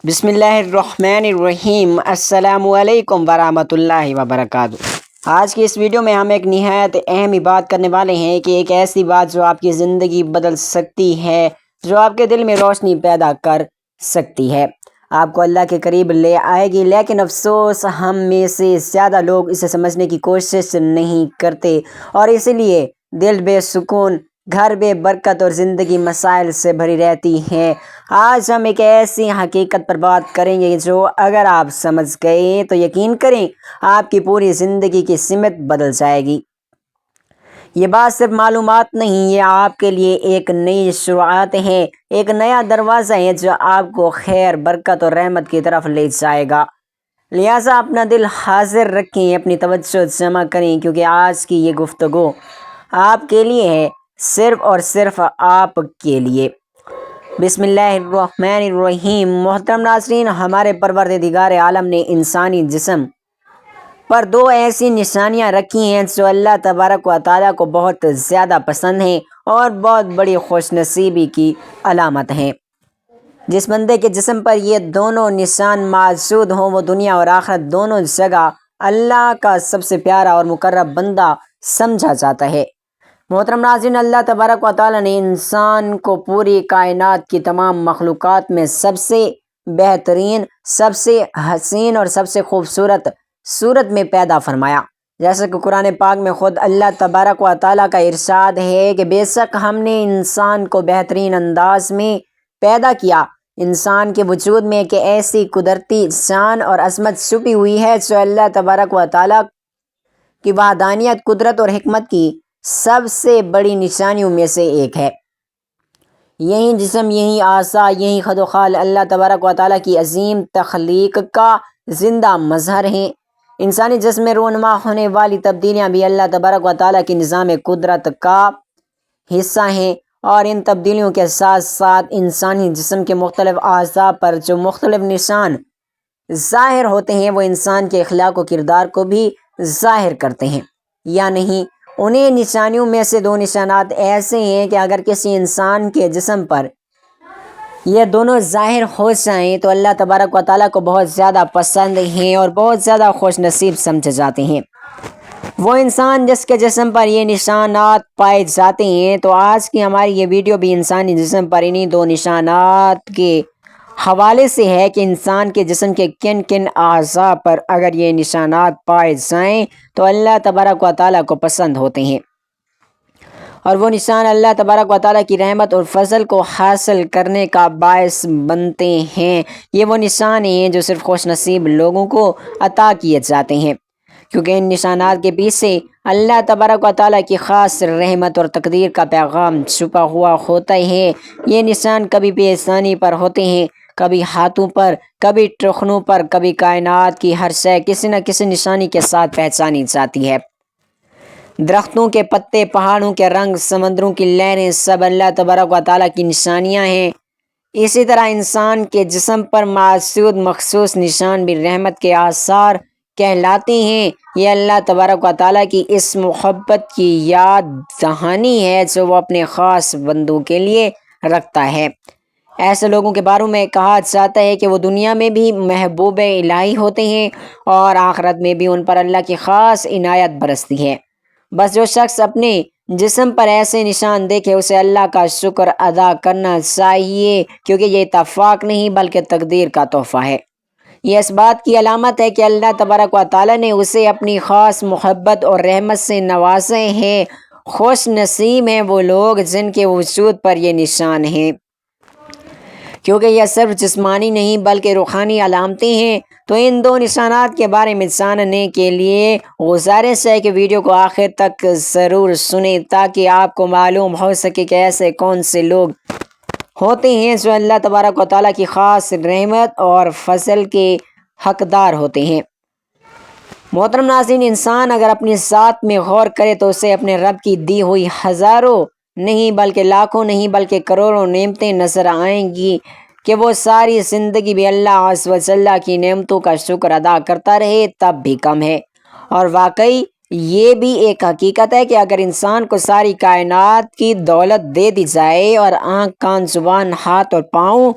بسم اللہ الرحمن الرحیم۔ السلام علیکم ورحمۃ اللہ وبرکاتہ۔ آج کی اس ویڈیو میں ہم ایک نہایت اہم بات کرنے والے ہیں کہ ایک ایسی بات جو آپ کی زندگی بدل سکتی ہے، جو آپ کے دل میں روشنی پیدا کر سکتی ہے، آپ کو اللہ کے قریب لے آئے گی۔ لیکن افسوس ہم میں سے زیادہ لوگ اسے سمجھنے کی کوشش نہیں کرتے اور اسی لیے دل بے سکون، گھر بے برکت اور زندگی مسائل سے بھری رہتی ہے۔ آج ہم ایک ایسی حقیقت پر بات کریں گے جو اگر آپ سمجھ گئے تو یقین کریں آپ کی پوری زندگی کی سمت بدل جائے گی۔ یہ بات صرف معلومات نہیں، یہ آپ کے لیے ایک نئی شروعات ہے، ایک نیا دروازہ ہے جو آپ کو خیر، برکت اور رحمت کی طرف لے جائے گا۔ لہٰذا اپنا دل حاضر رکھیں، اپنی توجہ جمع کریں، کیونکہ آج کی یہ گفتگو آپ کے لیے ہے، صرف اور صرف آپ کے لیے۔ بسم اللہ الرحمن الرحیم۔ محترم ناظرین، ہمارے پروردگار عالم نے انسانی جسم پر دو ایسی نشانیاں رکھی ہیں جو اللہ تبارک و تعالیٰ کو بہت زیادہ پسند ہیں اور بہت بڑی خوش نصیبی کی علامت ہیں۔ جس بندے کے جسم پر یہ دونوں نشان موجود ہوں وہ دنیا اور آخرت دونوں جگہ اللہ کا سب سے پیارا اور مقرب بندہ سمجھا جاتا ہے۔ محترم ناظرین، اللہ تبارک و تعالیٰ نے انسان کو پوری کائنات کی تمام مخلوقات میں سب سے بہترین، سب سے حسین اور سب سے خوبصورت صورت میں پیدا فرمایا۔ جیسا کہ قرآن پاک میں خود اللہ تبارک و تعالیٰ کا ارشاد ہے کہ بے شک ہم نے انسان کو بہترین انداز میں پیدا کیا۔ انسان کے وجود میں ایک ایسی قدرتی شان اور عظمت چھپی ہوئی ہے جو اللہ تبارک و تعالیٰ کی وحدانیت، قدرت اور حکمت کی سب سے بڑی نشانیوں میں سے ایک ہے۔ یہی جسم، یہی اعضاء، یہی خد و خال اللہ تبارک و تعالیٰ کی عظیم تخلیق کا زندہ مظہر ہیں۔ انسانی جسم میں رونما ہونے والی تبدیلیاں بھی اللہ تبارک و تعالیٰ کی نظام قدرت کا حصہ ہیں، اور ان تبدیلیوں کے ساتھ ساتھ انسانی جسم کے مختلف اعضاء پر جو مختلف نشان ظاہر ہوتے ہیں وہ انسان کے اخلاق و کردار کو بھی ظاہر کرتے ہیں یا نہیں۔ انہیں نشانیوں میں سے دو نشانات ایسے ہیں کہ اگر کسی انسان کے جسم پر یہ دونوں ظاہر ہو جائیں تو اللہ تبارک و تعالیٰ کو بہت زیادہ پسند ہیں اور بہت زیادہ خوش نصیب سمجھے جاتے ہیں۔ وہ انسان جس کے جسم پر یہ نشانات پائے جاتے ہیں، تو آج کی ہماری یہ ویڈیو بھی انسانی جسم پر انہی دو نشانات کے حوالے سے ہے کہ انسان کے جسم کے کن کن اعضاء پر اگر یہ نشانات پائے جائیں تو اللہ تبارک و تعالیٰ کو پسند ہوتے ہیں، اور وہ نشان اللہ تبارک و تعالیٰ کی رحمت اور فضل کو حاصل کرنے کا باعث بنتے ہیں۔ یہ وہ نشان ہیں جو صرف خوش نصیب لوگوں کو عطا کیے جاتے ہیں، کیونکہ ان نشانات کے پیچھے اللہ تبارک و تعالیٰ کی خاص رحمت اور تقدیر کا پیغام چھپا ہوا ہوتا ہے۔ یہ نشان کبھی پیشانی پر ہوتے ہیں، کبھی ہاتھوں پر، کبھی ٹخنوں پر، کبھی کائنات کی ہر شے کسی نہ کسی نشانی کے ساتھ پہچانی جاتی ہے۔ درختوں کے پتے، پہاڑوں کے رنگ، سمندروں کی لہریں، سب اللہ تبارک و تعالیٰ کی نشانیاں ہیں۔ اسی طرح انسان کے جسم پر موجود مخصوص نشان بھی رحمت کے آثار کہلاتے ہیں۔ یہ اللہ تبارک و تعالیٰ کی اس محبت کی یاد دہانی ہے جو وہ اپنے خاص بندوں کے لیے رکھتا ہے۔ ایسے لوگوں کے بارے میں کہا جاتا ہے کہ وہ دنیا میں بھی محبوب الہی ہوتے ہیں اور آخرت میں بھی ان پر اللہ کی خاص عنایت برستی ہے۔ بس جو شخص اپنے جسم پر ایسے نشان دیکھے اسے اللہ کا شکر ادا کرنا چاہیے، کیونکہ یہ اتفاق نہیں بلکہ تقدیر کا تحفہ ہے۔ یہ اس بات کی علامت ہے کہ اللہ تبارک و تعالیٰ نے اسے اپنی خاص محبت اور رحمت سے نوازے ہیں۔ خوش نصیب ہیں وہ لوگ جن کے وجود پر یہ نشان ہیں، کیونکہ یہ صرف جسمانی نہیں بلکہ روحانی علامتیں ہیں۔ تو ان دو نشانات کے بارے میں جاننے کے لیے گزارش ہے کہ ویڈیو کو آخر تک ضرور سنیں تاکہ آپ کو معلوم ہو سکے کہ ایسے کون سے لوگ ہوتے ہیں جو اللہ تبارک و تعالیٰ کی خاص رحمت اور فضل کے حقدار ہوتے ہیں۔ محترم ناظرین، انسان اگر اپنی ذات میں غور کرے تو اسے اپنے رب کی دی ہوئی ہزاروں نہیں بلکہ لاکھوں نہیں بلکہ کروڑوں نعمتیں نظر آئیں گی کہ وہ ساری زندگی بھی اللہ عز و جل کی نعمتوں کا شکر ادا کرتا رہے تب بھی کم ہے۔ اور واقعی یہ بھی ایک حقیقت ہے کہ اگر انسان کو ساری کائنات کی دولت دے دی جائے اور آنکھ، کان، زبان، ہاتھ اور پاؤں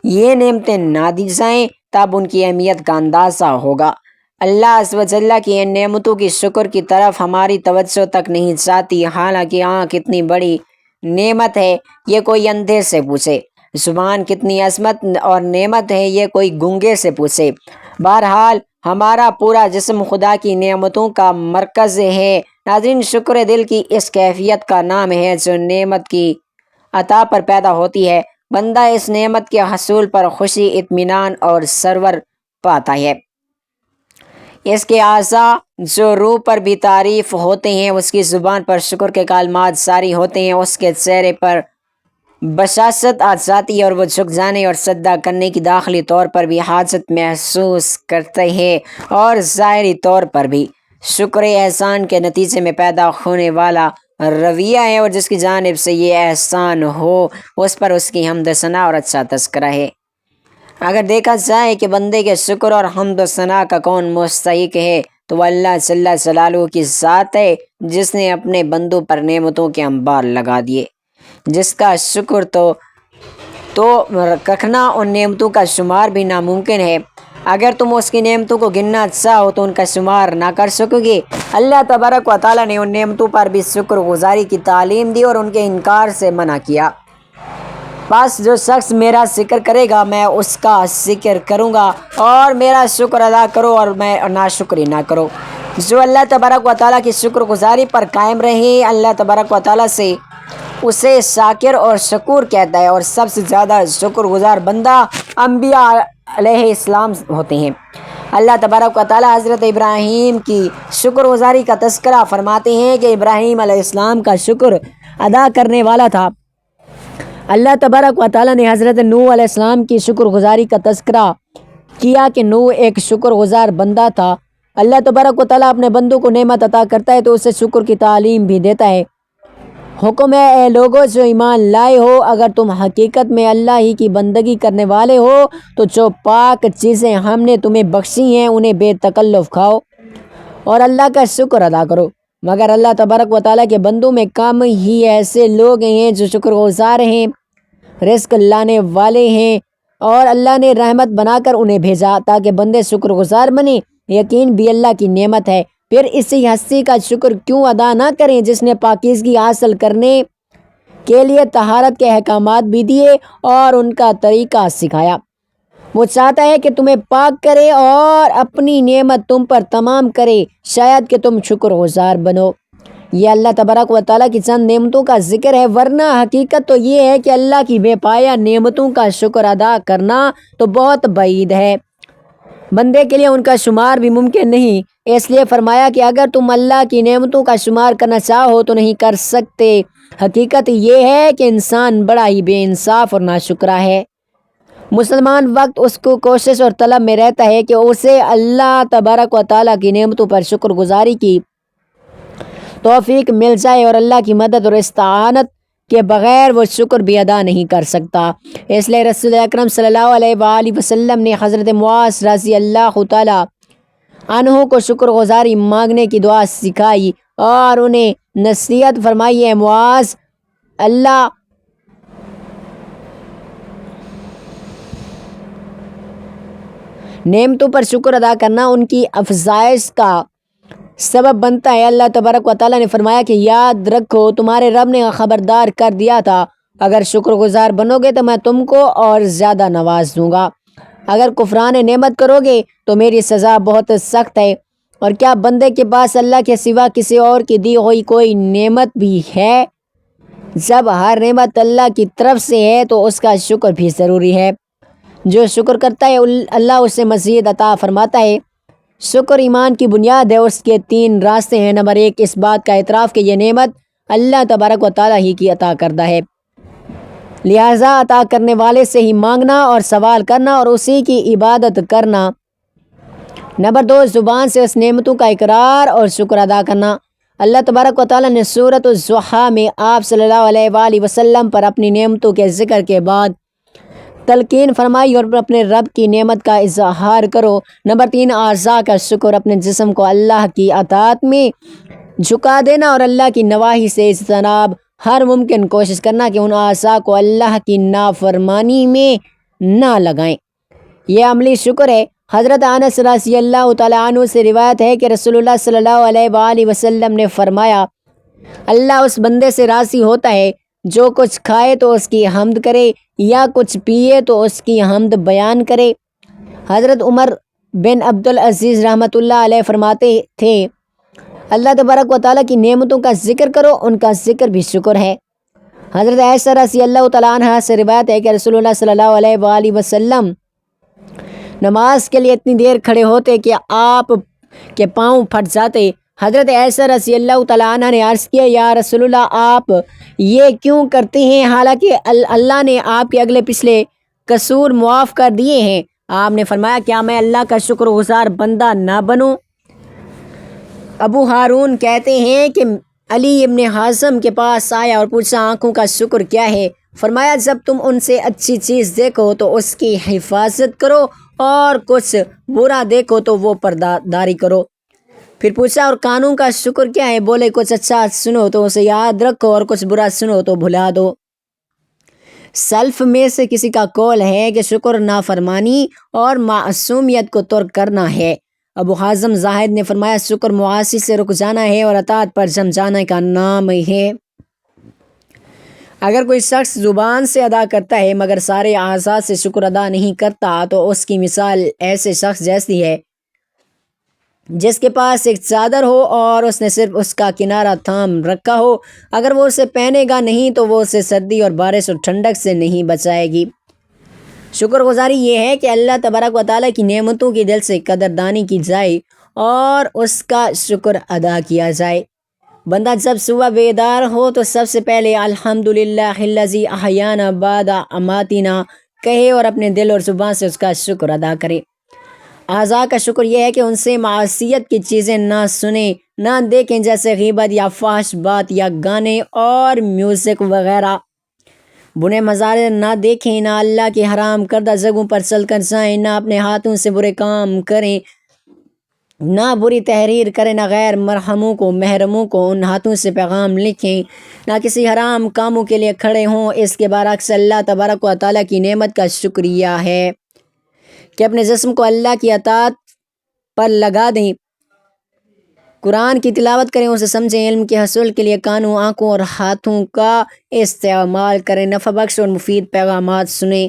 یہ نعمتیں نہ دی جائیں تب ان کی اہمیت کا اندازہ ہوگا۔ اللہ عز و جل کی ان نعمتوں کی شکر کی طرف ہماری توجہ تک نہیں جاتی، حالانکہ آنکھ کتنی بڑی نعمت ہے یہ کوئی اندھے سے پوچھے، زبان کتنی عظمت اور نعمت ہے یہ کوئی گونگے سے پوچھے۔ بہرحال ہمارا پورا جسم خدا کی نعمتوں کا مرکز ہے۔ ناظرین، شکر دل کی اس کیفیت کا نام ہے جو نعمت کی عطا پر پیدا ہوتی ہے۔ بندہ اس نعمت کے حصول پر خوشی، اطمینان اور سرور پاتا ہے۔ اس کے اعضاء جو روح پر بھی تعریف ہوتے ہیں، اس کی زبان پر شکر کے کلمات جاری ہوتے ہیں، اس کے چہرے پر بشاشت آ جاتی ہے اور وہ جھک جانے اور سجدہ کرنے کی داخلی طور پر بھی حاجت محسوس کرتے ہیں اور ظاہری طور پر بھی۔ شکر احسان کے نتیجے میں پیدا ہونے والا رویہ ہے اور جس کی جانب سے یہ احسان ہو اس پر اس کی حمد و ثنا اور اچھا تذکرہ ہے۔ اگر دیکھا جائے کہ بندے کے شکر اور حمد و ثنا کا کون مستحق ہے تو وہ اللہ جل جلالہ کی ذات ہے جس نے اپنے بندوں پر نعمتوں کے انبار لگا دیے، جس کا شکر تو رکھنا ان نعمتوں کا شمار بھی ناممکن ہے۔ اگر تم اس کی نعمتوں کو گننا چاہو تو ان کا شمار نہ کر سکو گے۔ اللہ تبارک و تعالیٰ نے ان نعمتوں پر بھی شکر گزاری کی تعلیم دی اور ان کے انکار سے منع کیا۔ بس جو شخص میرا ذکر کرے گا میں اس کا ذکر کروں گا، اور میرا شکر ادا کرو اور میں ناشکری نہ کرو۔ جو اللہ تبارک و تعالیٰ کی شکر گزاری پر قائم رہے اللہ تبارک و تعالیٰ سے اسے شاکر اور شکور کہتا ہے، اور سب سے زیادہ شکر گزار بندہ انبیاء علیہ السلام ہوتے ہیں۔ اللہ تبارک و تعالیٰ حضرت ابراہیم کی شکر گزاری کا تذکرہ فرماتے ہیں کہ ابراہیم علیہ السلام کا شکر ادا کرنے والا تھا۔ اللہ تبارک و تعالیٰ نے حضرت نوح علیہ السلام کی شکر گزاری کا تذکرہ کیا کہ نوح ایک شکر گزار بندہ تھا۔ اللہ تبارک و تعالیٰ اپنے بندوں کو نعمت عطا کرتا ہے تو اسے شکر کی تعلیم بھی دیتا ہے۔ حکم ہے اے لوگوں جو ایمان لائے ہو، اگر تم حقیقت میں اللہ ہی کی بندگی کرنے والے ہو تو جو پاک چیزیں ہم نے تمہیں بخشی ہیں انہیں بے تکلف کھاؤ اور اللہ کا شکر ادا کرو۔ مگر اللہ تبارک و تعالیٰ کے بندوں میں کم ہی ایسے لوگ ہیں جو شکر گزار ہیں، رزق لانے والے ہیں، اور اللہ نے رحمت بنا کر انہیں بھیجا تاکہ بندے شکر گزار بنیں۔ یقین بھی اللہ کی نعمت ہے، پھر اسی ہستی کا شکر کیوں ادا نہ کریں جس نے پاکیزگی حاصل کرنے کے لیے طہارت کے احکامات بھی دیے اور ان کا طریقہ سکھایا۔ وہ چاہتا ہے کہ تمہیں پاک کرے اور اپنی نعمت تم پر تمام کرے، شاید کہ تم شکر گزار بنو۔ یہ اللہ تبارک و تعالیٰ کی چند نعمتوں کا ذکر ہے، ورنہ حقیقت تو یہ ہے کہ اللہ کی بے پایا نعمتوں کا شکر ادا کرنا تو بہت بعید ہے، بندے کے لیے ان کا شمار بھی ممکن نہیں۔ اس لیے فرمایا کہ اگر تم اللہ کی نعمتوں کا شمار کرنا چاہو تو نہیں کر سکتے۔ حقیقت یہ ہے کہ انسان بڑا ہی بے انصاف اور ناشکرا ہے۔ مسلمان وقت اس کو کوشش اور طلب میں رہتا ہے کہ اسے اللہ تبارک و تعالیٰ کی نعمتوں پر شکر گزاری کی توفیق مل جائے، اور اللہ کی مدد اور استعانت کے بغیر وہ شکر بھی ادا نہیں کر سکتا۔ اس لیے رسول اکرم صلی اللہ علیہ وآلہ وسلم نے حضرت معاذ رضی اللہ تعالیٰ عنہ کو شکر گزاری مانگنے کی دعا سکھائی اور انہیں نصیحت فرمائی، اے معاذ، اللہ نعمتوں پر شکر ادا کرنا ان کی افزائش کا سبب بنتا ہے۔ اللہ تبارک و تعالیٰ نے فرمایا کہ یاد رکھو تمہارے رب نے خبردار کر دیا تھا، اگر شکر گزار بنو گے تو میں تم کو اور زیادہ نواز دوں گا، اگر کفران نعمت کرو گے تو میری سزا بہت سخت ہے۔ اور کیا بندے کے پاس اللہ کے سوا کسی اور کی دی ہوئی کوئی نعمت بھی ہے؟ جب ہر نعمت اللہ کی طرف سے ہے تو اس کا شکر بھی ضروری ہے۔ جو شکر کرتا ہے اللہ اسے مزید عطا فرماتا ہے۔ شکر ایمان کی بنیاد ہے۔ اس کے 3 راستے ہیں۔ نمبر 1، اس بات کا اعتراف کہ یہ نعمت اللہ تبارک و تعالیٰ ہی کی عطا کردہ ہے، لہٰذا عطا کرنے والے سے ہی مانگنا اور سوال کرنا اور اسی کی عبادت کرنا۔ نمبر 2، زبان سے اس نعمتوں کا اقرار اور شکر ادا کرنا۔ اللہ تبارک و تعالیٰ نے سورۃ الضحیٰ میں آپ صلی اللہ علیہ وآلہ وسلم پر اپنی نعمتوں کے ذکر کے بعد تلقین فرمائی اور اپنے رب کی نعمت کا اظہار کرو۔ نمبر 3، اعضاء کا شکر، اپنے جسم کو اللہ کی اطاعت میں جھکا دینا اور اللہ کی نواہی سے اجتناب، ہر ممکن کوشش کرنا کہ ان اعضاء کو اللہ کی نافرمانی میں نہ لگائیں۔ یہ عملی شکر ہے۔ حضرت انس رضی اللہ تعالیٰ عنہ سے روایت ہے کہ رسول اللہ صلی اللہ علیہ وآلہ وسلم نے فرمایا، اللہ اس بندے سے راضی ہوتا ہے جو کچھ کھائے تو اس کی حمد کرے یا کچھ پیے تو اس کی حمد بیان کرے۔ حضرت عمر بن عبدالعزیز رحمۃ اللہ علیہ فرماتے تھے، اللہ تبارک و تعالیٰ کی نعمتوں کا ذکر کرو، ان کا ذکر بھی شکر ہے۔ حضرت عائشہ رضی اللہ تعالیٰ عنہ سے روایت ہے کہ رسول اللہ صلی اللہ علیہ وآلہ وسلم نماز کے لیے اتنی دیر کھڑے ہوتے کہ آپ کے پاؤں پھٹ جاتے۔ حضرت عائشہ رضی اللہ تعالیٰ عنہ نے عرض کیا، یا رسول اللہ آپ یہ کیوں کرتے ہیں حالانکہ اللہ نے آپ کے اگلے پچھلے قصور معاف کر دیے ہیں؟ آپ نے فرمایا، کیا میں اللہ کا شکر گزار بندہ نہ بنوں؟ ابو ہارون کہتے ہیں کہ علی ابن حازم کے پاس آیا اور پوچھا، آنکھوں کا شکر کیا ہے؟ فرمایا، جب تم ان سے اچھی چیز دیکھو تو اس کی حفاظت کرو اور کچھ برا دیکھو تو وہ پردہ کرو۔ پھر پوچھا، اور کانوں کا شکر کیا ہے؟ بولے، کچھ اچھا سنو تو اسے یاد رکھو اور کچھ برا سنو تو بھلا دو۔ سلف میں سے کسی کا قول ہے کہ شکر نافرمانی اور معصومیت کو ترک کرنا ہے۔ ابو حازم زاہد نے فرمایا، شکر معاصی سے رک جانا ہے اور اطاعت پر جم جانے کا نام ہے۔ اگر کوئی شخص زبان سے ادا کرتا ہے مگر سارے اعضاء سے شکر ادا نہیں کرتا تو اس کی مثال ایسے شخص جیسی ہے جس کے پاس ایک چادر ہو اور اس نے صرف اس کا کنارہ تھام رکھا ہو، اگر وہ اسے پہنے گا نہیں تو وہ اسے سردی اور بارش اور ٹھنڈک سے نہیں بچائے گی۔ شکر گزاری یہ ہے کہ اللہ تبارک و تعالیٰ کی نعمتوں کی دل سے قدردانی کی جائے اور اس کا شکر ادا کیا جائے۔ بندہ جب صبح بیدار ہو تو سب سے پہلے الحمدللہ الذی احیانا بعد اماتنا کہے اور اپنے دل اور زبان سے اس کا شکر ادا کرے۔ اعضاء کا شکر یہ ہے کہ ان سے معصیت کی چیزیں نہ سنیں نہ دیکھیں، جیسے غیبت یا فحش بات یا گانے اور میوزک وغیرہ۔ بنے مظاہر نہ دیکھیں، نہ اللہ کے حرام کردہ جگہوں پر چل کر جائیں، نہ اپنے ہاتھوں سے برے کام کریں، نہ بری تحریر کریں، نہ غیر محرموں کو ان ہاتھوں سے پیغام لکھیں، نہ کسی حرام کاموں کے لیے کھڑے ہوں۔ اس کے برعکس اللہ تبارک و تعالیٰ کی نعمت کا شکریہ ہے کہ اپنے جسم کو اللہ کی اطاعت پر لگا دیں، قرآن کی تلاوت کریں، اسے سمجھیں، علم کے حصول کے لیے کانوں، آنکھوں اور ہاتھوں کا استعمال کریں، نفع بخش اور مفید پیغامات سنیں۔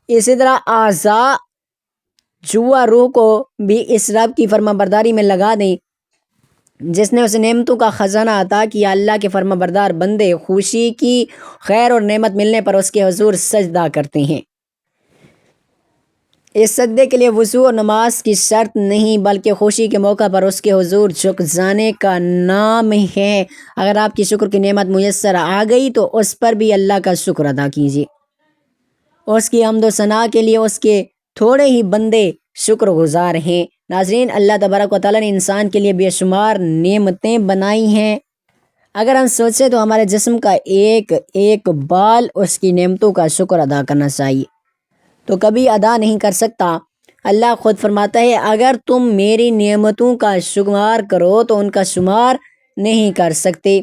اسی طرح اعضاء جوا روح کو بھی اس رب کی فرما برداری میں لگا دیں جس نے اسے نعمتوں کا خزانہ عطا کیا۔ اللہ کے فرما بردار بندے خوشی کی خیر اور نعمت ملنے پر اس کے حضور سجدہ کرتے ہیں۔ اس سجدے کے لیے وضو اور نماز کی شرط نہیں بلکہ خوشی کے موقع پر اس کے حضور جھک جانے کا نام ہے۔ اگر آپ کی شکر کی نعمت میسر آ گئی تو اس پر بھی اللہ کا شکر ادا کیجیے۔ اس کی حمد و ثنا کے لیے اس کے تھوڑے ہی بندے شکر گزار ہیں۔ ناظرین، اللہ تبارک و تعالیٰ نے انسان کے لیے بے شمار نعمتیں بنائی ہیں۔ اگر ہم سوچیں تو ہمارے جسم کا ایک ایک بال اس کی نعمتوں کا شکر ادا کرنا چاہیے، تو کبھی ادا نہیں کر سکتا۔ اللہ خود فرماتا ہے، اگر تم میری نعمتوں کا شمار کرو تو ان کا شمار نہیں کر سکتے۔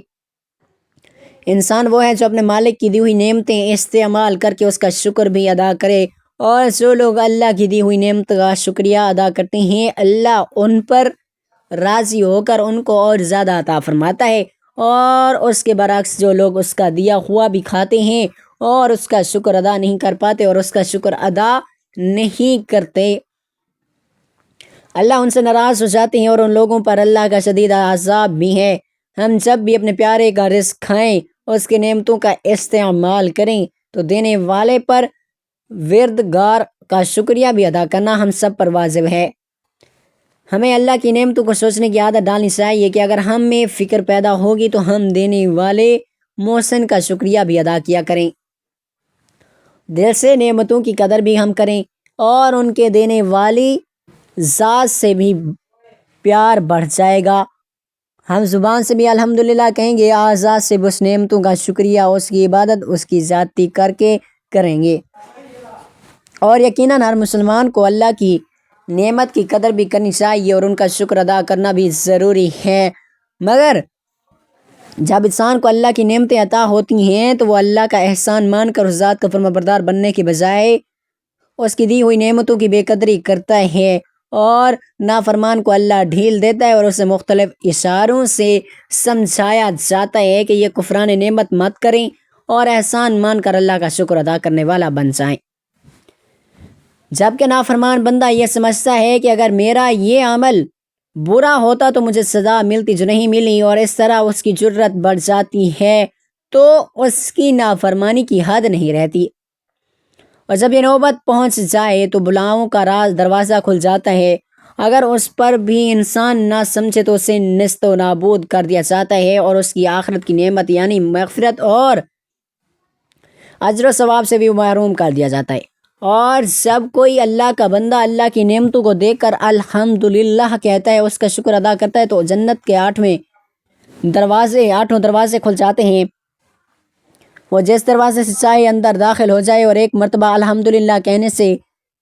انسان وہ ہے جو اپنے مالک کی دی ہوئی نعمتیں استعمال کر کے اس کا شکر بھی ادا کرے، اور جو لوگ اللہ کی دی ہوئی نعمت کا شکریہ ادا کرتے ہیں اللہ ان پر راضی ہو کر ان کو اور زیادہ عطا فرماتا ہے، اور اس کے برعکس جو لوگ اس کا دیا ہوا بھی کھاتے ہیں اور اس کا شکر ادا نہیں کر پاتے اور اس کا شکر ادا نہیں کرتے، اللہ ان سے ناراض ہو جاتے ہیں اور ان لوگوں پر اللہ کا شدید عذاب بھی ہے۔ ہم جب بھی اپنے پیارے کا رزق کھائیں، اس کے نعمتوں کا استعمال کریں تو دینے والے پر وردگار کا شکریہ بھی ادا کرنا ہم سب پر واجب ہے۔ ہمیں اللہ کی نعمتوں کو سوچنے کی عادت ڈالنی چاہیے کہ اگر ہم میں فکر پیدا ہوگی تو ہم دینے والے محسن کا شکریہ بھی ادا کیا کریں، دل سے نعمتوں کی قدر بھی ہم کریں اور ان کے دینے والی ذات سے بھی پیار بڑھ جائے گا۔ ہم زبان سے بھی الحمدللہ کہیں گے، اعضاء سے بھی اس نعمتوں کا شکریہ، اس کی عبادت اس کی ذاتی کر کے کریں گے، اور یقیناً ہر مسلمان کو اللہ کی نعمت کی قدر بھی کرنی چاہیے اور ان کا شکر ادا کرنا بھی ضروری ہے۔ مگر جب انسان کو اللہ کی نعمتیں عطا ہوتی ہیں تو وہ اللہ کا احسان مان کر اس ذات کا فرما بردار بننے کے بجائے اس کی دی ہوئی نعمتوں کی بے قدری کرتا ہے، اور نافرمان کو اللہ ڈھیل دیتا ہے اور اسے مختلف اشاروں سے سمجھایا جاتا ہے کہ یہ کفران نعمت مت کریں اور احسان مان کر اللہ کا شکر ادا کرنے والا بن جائیں۔ جبکہ نافرمان بندہ یہ سمجھتا ہے کہ اگر میرا یہ عمل برا ہوتا تو مجھے سزا ملتی جو نہیں ملی، اور اس طرح اس کی جرت بڑھ جاتی ہے تو اس کی نافرمانی کی حد نہیں رہتی، اور جب یہ نوبت پہنچ جائے تو بلاؤں کا راز دروازہ کھل جاتا ہے۔ اگر اس پر بھی انسان نہ سمجھے تو اسے نیست و نابود کر دیا جاتا ہے اور اس کی آخرت کی نعمت یعنی مغفرت اور اجر و ثواب سے بھی محروم کر دیا جاتا ہے۔ اور جب کوئی اللہ کا بندہ اللہ کی نعمتوں کو دیکھ کر الحمدللہ کہتا ہے، اس کا شکر ادا کرتا ہے، تو جنت کے آٹھوں دروازے کھل جاتے ہیں۔ وہ جس دروازے سے چاہے اندر داخل ہو جائے، اور ایک مرتبہ الحمدللہ کہنے سے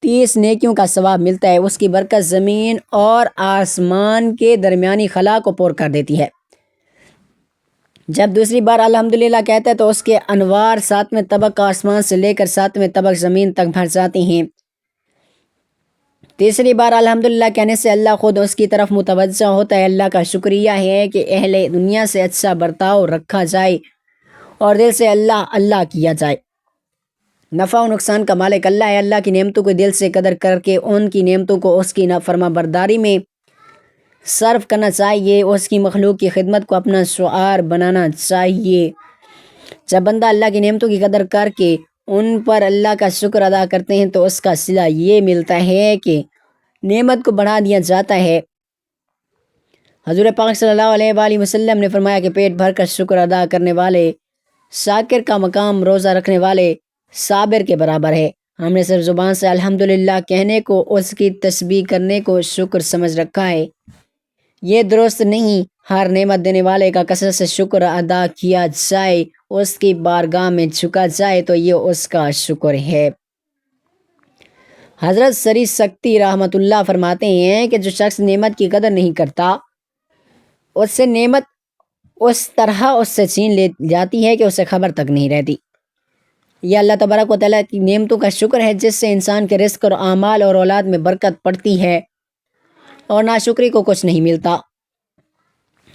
30 نیکیوں کا ثواب ملتا ہے۔ اس کی برکت زمین اور آسمان کے درمیانی خلا کو پور کر دیتی ہے۔ جب دوسری بار الحمدللہ کہتا ہے تو اس کے انوار 7ویں طبق آسمان سے لے کر 7ویں طبق زمین تک بھر جاتے ہیں۔ تیسری بار الحمدللہ کہنے سے اللہ خود اس کی طرف متوجہ ہوتا ہے۔ اللہ کا شکریہ ہے کہ اہل دنیا سے اچھا برتاؤ رکھا جائے اور دل سے اللہ اللہ کیا جائے۔ نفع و نقصان کا مالک اللہ ہے۔ اللہ کی نعمتوں کو دل سے قدر کر کے ان کی نعمتوں کو اس کی فرما برداری میں صرف کرنا چاہیے، اس کی مخلوق کی خدمت کو اپنا شعار بنانا چاہیے۔ جب بندہ اللہ کی نعمتوں کی قدر کر کے ان پر اللہ کا شکر ادا کرتے ہیں تو اس کا صلہ یہ ملتا ہے کہ نعمت کو بڑھا دیا جاتا ہے۔ حضور پاک صلی اللہ علیہ وآلہ وسلم نے فرمایا کہ پیٹ بھر کر شکر ادا کرنے والے شاکر کا مقام روزہ رکھنے والے صابر کے برابر ہے۔ ہم نے صرف زبان سے الحمدللہ کہنے کو اس کی تسبیح کرنے کو شکر سمجھ رکھا ہے، یہ درست نہیں۔ ہر نعمت دینے والے کا کثرت سے شکر ادا کیا جائے، اس کی بارگاہ میں جھکا جائے تو یہ اس کا شکر ہے۔ حضرت سری سکتی رحمۃ اللہ فرماتے ہیں کہ جو شخص نعمت کی قدر نہیں کرتا، اس سے نعمت اس طرح اس سے چھین لی جاتی ہے کہ اسے خبر تک نہیں رہتی۔ یہ اللہ تبارک و تعالیٰ کی نعمتوں کا شکر ہے جس سے انسان کے رزق اور اعمال اور اولاد میں برکت پڑتی ہے اور ناشکری کو کچھ نہیں ملتا۔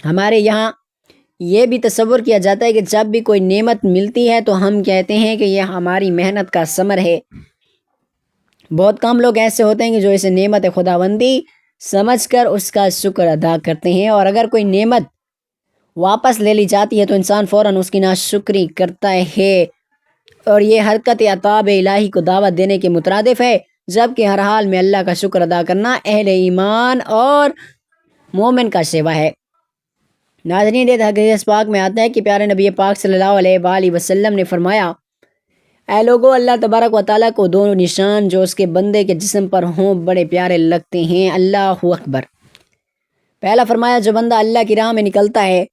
ہمارے یہاں یہ بھی تصور کیا جاتا ہے کہ جب بھی کوئی نعمت ملتی ہے تو ہم کہتے ہیں کہ یہ ہماری محنت کا ثمر ہے۔ بہت کم لوگ ایسے ہوتے ہیں کہ جو اسے نعمت خداوندی سمجھ کر اس کا شکر ادا کرتے ہیں، اور اگر کوئی نعمت واپس لے لی جاتی ہے تو انسان فوراً اس کی ناشکری کرتا ہے، اور یہ حرکت عطاب الہی کو دعوت دینے کے مترادف ہے، جبکہ ہر حال میں اللہ کا شکر ادا کرنا اہل ایمان اور مومن کا شیوا ہے۔ ناظرین، حدیث پاک میں آتا ہے کہ پیارے نبی پاک صلی اللہ علیہ وآلہ وسلم نے فرمایا، اے لوگو، اللہ تبارک و تعالیٰ کو دو نشان جو اس کے بندے کے جسم پر ہوں بڑے پیارے لگتے ہیں۔ اللہ اکبر۔ پہلا فرمایا، جو بندہ اللہ کی راہ میں نکلتا ہے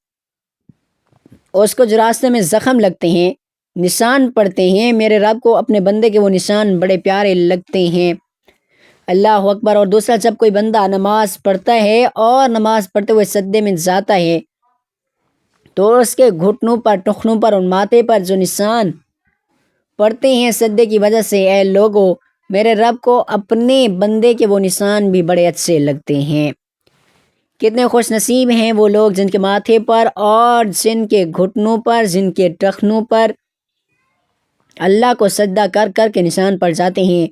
اس کو جو راستے میں زخم لگتے ہیں، نشان پڑتے ہیں، میرے رب کو اپنے بندے کے وہ نشان بڑے پیارے لگتے ہیں۔ اللہ اکبر۔ اور دوسرا، جب کوئی بندہ نماز پڑھتا ہے اور نماز پڑھتے ہوئے سجدے میں جاتا ہے تو اس کے گھٹنوں پر، ٹخنوں پر اور ماتھے پر جو نشان پڑتے ہیں سجدے کی وجہ سے، اے لوگو، میرے رب کو اپنے بندے کے وہ نشان بھی بڑے اچھے لگتے ہیں۔ کتنے خوش نصیب ہیں وہ لوگ جن کے ماتھے پر اور جن کے گھٹنوں پر، جن کے ٹخنوں پر اللہ کو سجدہ کر کر کے نشان پڑ جاتے ہیں۔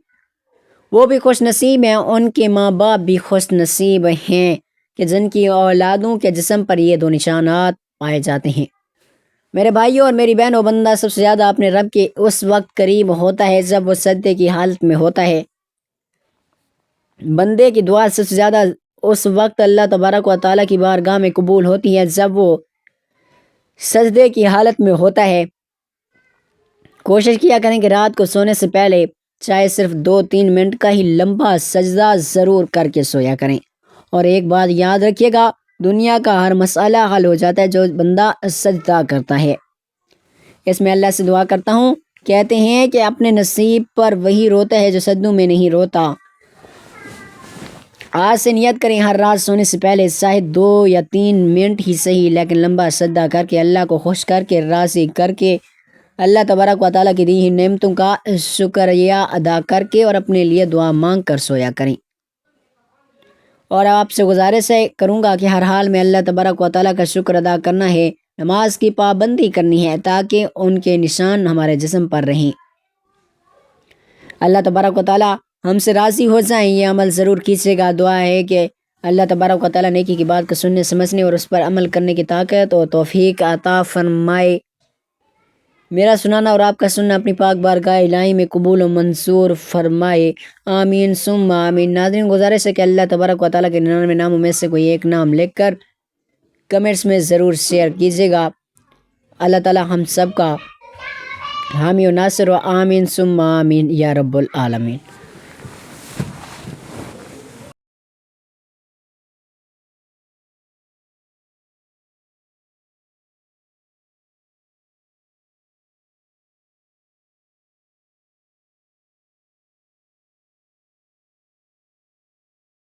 وہ بھی خوش نصیب ہیں، ان کے ماں باپ بھی خوش نصیب ہیں کہ جن کی اولادوں کے جسم پر یہ دو نشانات پائے جاتے ہیں۔ میرے بھائیوں اور میری بہنوں، بندہ سب سے زیادہ اپنے رب کے اس وقت قریب ہوتا ہے جب وہ سجدے کی حالت میں ہوتا ہے۔ بندے کی دعا سب سے زیادہ اس وقت اللہ تبارک و تعالیٰ کی بارگاہ میں قبول ہوتی ہے جب وہ سجدے کی حالت میں ہوتا ہے۔ کوشش کیا کریں کہ رات کو سونے سے پہلے چاہے صرف 2-3 منٹ کا ہی لمبا سجدہ ضرور کر کے سویا کریں۔ اور ایک بات یاد رکھیے گا، دنیا کا ہر مسئلہ حل ہو جاتا ہے جو بندہ سجدہ کرتا ہے۔ اس میں اللہ سے دعا کرتا ہوں، کہتے ہیں کہ اپنے نصیب پر وہی روتا ہے جو سجدوں میں نہیں روتا۔ آج سے نیت کریں، ہر رات سونے سے پہلے چاہے 2 یا 3 منٹ ہی صحیح لیکن لمبا سجدہ کر کے اللہ کو خوش کر کے راضی کر کے اللہ تبارک و تعالیٰ کی دی ہوئی نعمتوں کا شکریہ ادا کر کے اور اپنے لیے دعا مانگ کر سویا کریں۔ اور آپ سے گزارش کروں گا کہ ہر حال میں اللہ تبارک و تعالیٰ کا شکر ادا کرنا ہے، نماز کی پابندی کرنی ہے تاکہ ان کے نشان ہمارے جسم پر رہیں۔ اللہ تبارک و تعالیٰ ہم سے راضی ہو جائیں، یہ عمل ضرور کیجیے گا۔ دعا ہے کہ اللہ تبارک و تعالیٰ نیکی کی بات کو سننے سمجھنے اور اس پر عمل کرنے کی طاقت اور توفیق عطا فرمائے۔ میرا سنانا اور آپ کا سننا اپنی پاک بارگاہ الہی میں قبول و منظور فرمائے، آمین ثم آمین۔ ناظرین گزارش ہے کہ اللہ تبارک و تعالیٰ کے 99 ناموں میں سے کوئی ایک نام لکھ کر کمنٹس میں ضرور شیئر کیجیے گا۔ اللہ تعالیٰ ہم سب کا حامی و ناصر و آمین ثم آمین یا رب العالمین۔